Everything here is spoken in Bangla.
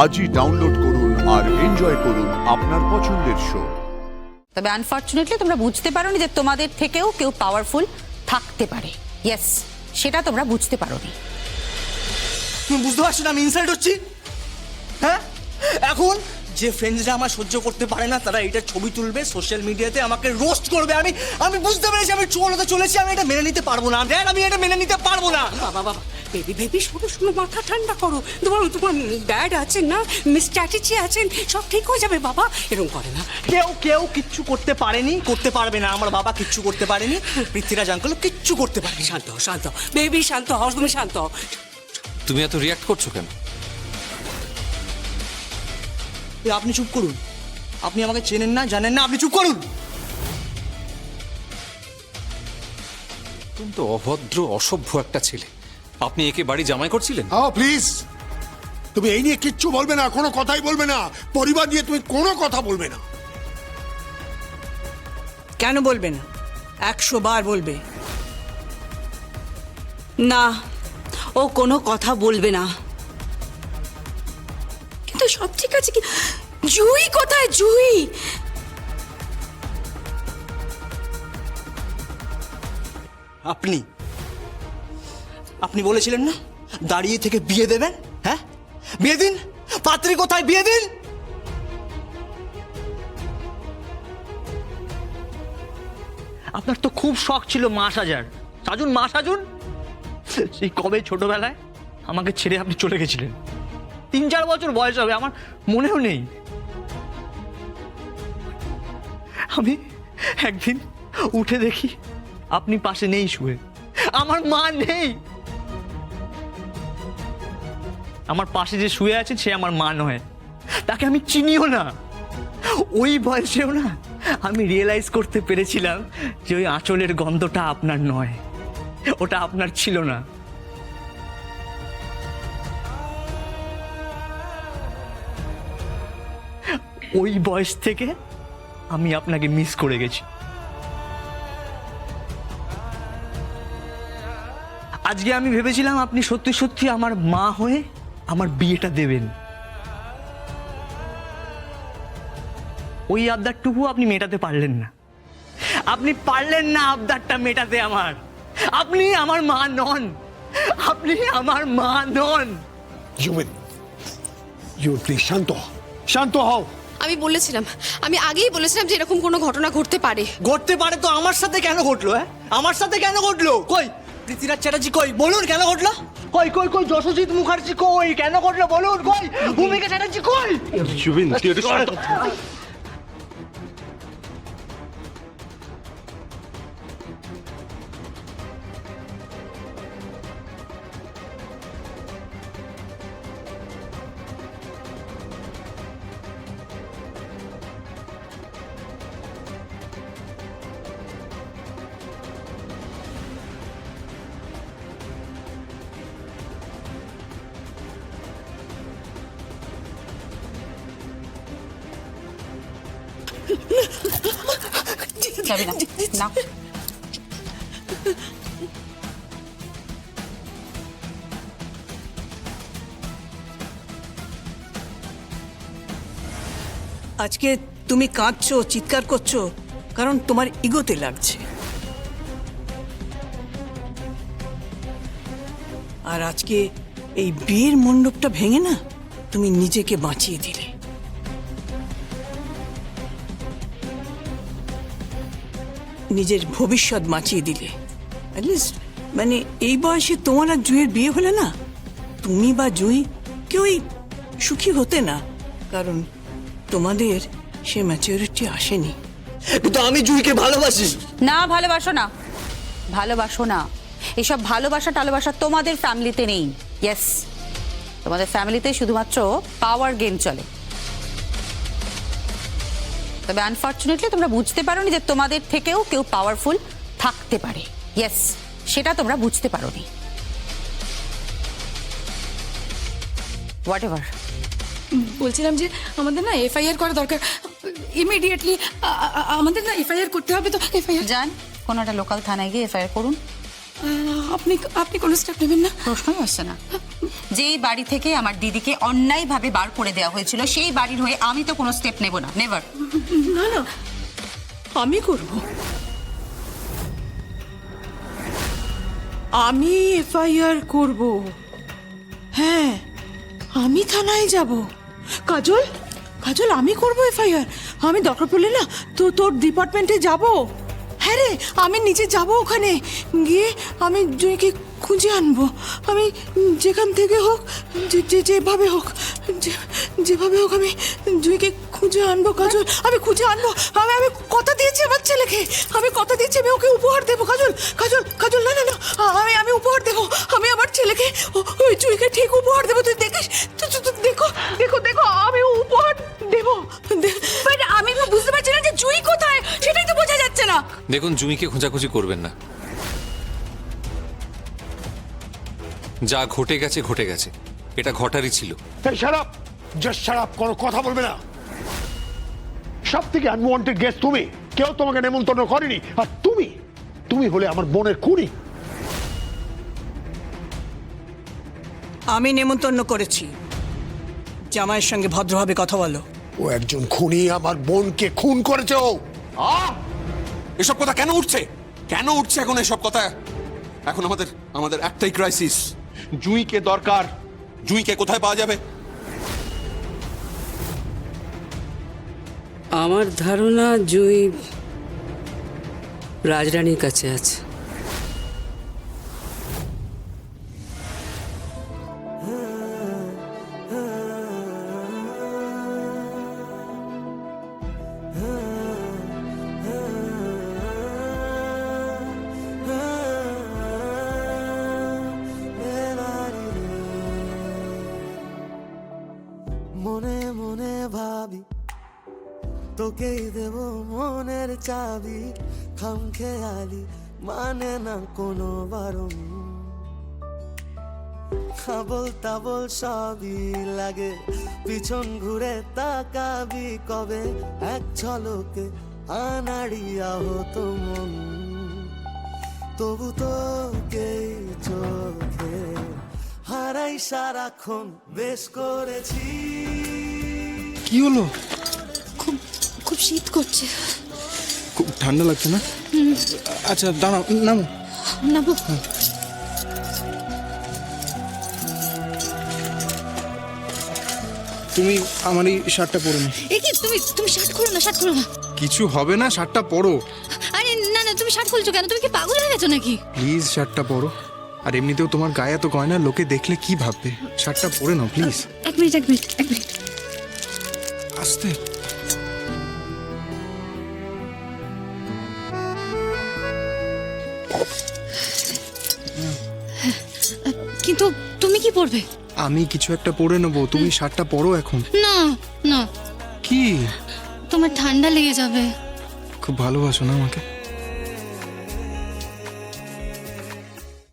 আজই ডাউনলোড করুন আর এনজয় করুন আপনার পছন্দের শো। তবে আনফরচুনেটলি তোমরা বুঝতে পারোনি যে তোমাদের থেকেও কেউ পাওয়ারফুল থাকতে পারে। ইয়েস, সেটা তোমরা বুঝতে পারোনি। তুমি বুঝতে পারছো না আমি ইনসাল্ট হচ্ছি? হ্যাঁ, এখন যে ফ্রেন্ডসরা আমার সহ্য করতে পারে না তারা এটা ছবি তুলবে সোশ্যাল মিডিয়াতে, আমাকে রোস্ট করবে। আমি বুঝতে পেরেছি আমি ট্রোল হতে চলেছি। আমি এটা মেনে নিতে পারবো না। আমি এটা মেনে নিতে পারবো না। বাবা বেবি বেবি শোনো শোনো, মাথা ঠান্ডা করো। তোমার ড্যাড আছেন না, মিস চ্যাটার্জি আছেন, সব ঠিক হয়ে যাবে বাবা। এরকম করে না। কেউ কিচ্ছু করতে পারেনি, করতে পারবে না। আমার বাবা কিচ্ছু করতে পারেনি, পৃথ্বীরাজ আঙ্কেল কিচ্ছু করতে পারেনি। শান্ত হও, শান্ত হও বেবি, শান্ত হও তুমি, শান্ত হও। তুমি এত রিয়াক্ট করছো কেন? আপনি চুপ করুন। আপনি আমাকে চেনেন না, জানেন না, আপনি চুপ করুন। তুমি তো অভদ্র অসভ্য একটা ছেলে। আপনি একে বাড়ি জামাই করছিলেন? প্লিজ, তুমি এই নিয়ে কিচ্ছু বলবে না, কোনো কথাই বলবে না। পরিবার নিয়ে তুমি কোনো কথা বলবে না। কেন বলবে না? 100 বার বলবে। না, ও কোনো কথা বলবে না। কিন্তু সব ঠিক আছে কি? জুই কোথায়? জুই আপনি বলেছিলেন না দাঁড়িয়ে থেকে বিয়ে দেবেন? হ্যাঁ, বিয়ে দিন। পাত্রী কোথায়? বিয়ে দিন। আপনার তো খুব শখ ছিল মা সাজার। সাজুন, মা সাজুন। সেই কবে ছোটবেলায় আমাকে ছেড়ে আপনি চলে গেছিলেন। 3-4 বছর বয়স হবে, আমার মনেও নেই। আমি একদিন উঠে দেখি আপনি পাশে নেই, শুয়ে। আমার মা নেই। আমার পাশে যে শুয়ে আছে সে আমার মা নয়, তাকে আমি চিনিও না। ওই বয়সেও না আমি রিয়েলাইজ করতে পেরেছিলাম যে ওই আঁচলের গন্ধটা আপনার নয়, ওটা আপনার ছিল না। ওই বয়স থেকে আমি আপনাকে মিস করে গেছি। আজকে আমি ভেবেছিলাম আপনি সত্যি সত্যি আমার মা হয়ে আমার বিয়েটা দেবেন। ওই আবদারটুকু আপনি মেটাতে পারলেন না। আপনি পারলেন না আবদারটা মেটাতে আমার। আপনি আমার মা নন। আপনি আমার মা নন। প্লিজ শান্ত হও, শান্ত হও। আমি বলেছিলাম, আমি আগেই বলেছিলাম যে এরকম কোনো ঘটনা ঘটতে পারে। ঘটতে পারে তো আমার সাথে কেন ঘটলো? হ্যাঁ, আমার সাথে কেন ঘটলো? কই পৃথ্বীরাজ চ্যাটার্জি? কই বলুন কেন ঘটলো? কই কই কই যশোজিৎ মুখার্জি কই? কেন ঘটলো বলুন? কই ভূমিকা চ্যাটার্জি কই? যাবে না, না। আজকে তুমি কাঁদছো, চিৎকার করছো, কারণ তোমার ইগোতে লাগছে। আর আজকে এই বিয়ের মণ্ডপটা ভেঙে না তুমি নিজেকে বাঁচিয়ে দিলে। নিজের ভবিষ্যৎ বাঁচিয়ে দিলে। অ্যাটলিস্ট মানে এই বয়সে তোমার আর জুঁইয়ের বিয়ে হলে না, তুমি বা জুঁই কেউই সুখী হতে না, কারণ তোমাদের সে ম্যাচিউরিটি আসেনি। কিন্তু আমি জুইকে ভালোবাসি। না, ভালোবাসো না, ভালোবাসো না। এসব ভালোবাসা টালোবাসা তোমাদের ফ্যামিলিতে নেই। ইয়েস, তোমাদের ফ্যামিলিতে শুধুমাত্র পাওয়ার গেম চলে। তবে আনফরচুনেটলি তোমরা বুঝতে পারোনি যে তোমাদের থেকেও কেউ পাওয়ারফুল থাকতে পারে। ইয়েস, সেটা তোমরা বুঝতে পারোনি। What ever. বলছিলাম যে আমাদের না এফআইআর করা দরকার ইমিডিয়েটলি। আমাদের না এফআইআর করতে হবে। তো এফআইআর যান, কোনো একটা লোকাল থানায় গিয়ে এফআইআর করুন। আপনি আপনি কোনো স্টেপ নেবেন না? প্রশ্নই আসছে না। যেই বাড়ি থেকে আমার দিদিকে অন্যায়ভাবে বার করে দেওয়া হয়েছিল সেই বাড়ির হয়ে আমি তো কোনো স্টেপ নেব না, নেভার। না না, আমি করব। আমি এফআইআর করব। হ্যাঁ, আমি থানায় যাব। কাজল, কাজল, আমি করব এফআইআর। আমি দরকার পড়লে না তো তোর ডিপার্টমেন্টে যাব। হ্যাঁ রে, আমি নিজে যাব ওখানে, গিয়ে আমি জয়কে খুঁজে আনবো। আমি যেখান থেকে হোক, যেভাবে হোক, যেভাবে হোক আমি জয়কে খুঁজে আনবো। কাজল, আমি খুঁজে আনবো। আমি কথা দিয়েছি আমার ছেলেকে, আমি কথা দিয়েছি আমি ওকে উপহার দেবো। কাজল, কাজল, কাজল, না না না, আমি উপহার দেবো। আমি আমার ছেলেকে ওই জয়কে ঠিক উপহার দেবো। তুই দেখিস, দেখো দেখো দেখো, আমি উপহার দেবো। আমি বুঝতে পারছি না যে জুই কোথায়, সেটাই তো বোঝা যাচ্ছে না। দেখুন, জুঁইকে খোঁজাখুঁজি করবেন না। যা ঘটে গেছে ঘটে গেছে, এটা ঘটারই ছিল। এই শারাপ, জাস্ট শারাপ, কোনো কথা বলবে না। সব থেকে আনওয়ান্টেড গেস্ট তুমি, কেউ তোমাকে নেমন্তন্ন করেনি, আর তুমি হলে আমার বোনের খুনি। আমি নেমন্তন্ন করেছি, জামাইয়ের সঙ্গে ভদ্রভাবে কথা বলো। ও একজন খুনি, আমার বোনকে খুন করেছে ও। এসব কথা কেন উঠছে? কেন উঠছে এখন এসব কথা? এখন আমাদের একটাই ক্রাইসিস, জুঁইকে দরকার। জুঁইকে কোথায় পাওয়া যাবে? আমার ধারণা জুই রাজরানীর কাছে আছে। মনে মনে ভাবি তোকেই দেব মনের চাবি, খামখেয়ালি মানে না কোনো বারণ, আবল তাবল সবই লাগে, পিছন ঘুরে তাকাবি কবে, এক ঝলকে আনাড়িয়া হতো মন, তবু তোকেই চোখে হারাই সারাক্ষণ বেশ করেছি। কি হলো? খুব শীত করছে। খুব ঠান্ডা লাগছে না? আচ্ছা দাঁড়াও, নামো। নাবো। তুমি আমার এই শার্টটা পরে নি। এ কি, তুমি শার্ট খুলো না, শার্ট খুলো না। কিছু হবে না, শার্টটা পরো। আরে না না, তুমি শার্ট খুলছো কেন? তুমি কি পাগল হয়ে গেছো নাকি? প্লিজ শার্টটা পরো। আর এমনিতেও তোমার গায়ে এত গয়না, লোকে দেখলে কি ভাববে? শার্টটা পরে নাও প্লিজ। এক মিনিট। আস্তে। কিন্তু তুমি কি পরবে? আমি কিছু একটা পরে নেবো, তুমি শার্টটা পরো এখন। না না, কি? তোমার ঠান্ডা লেগে যাবে। খুব ভালোবাসো না আমাকে?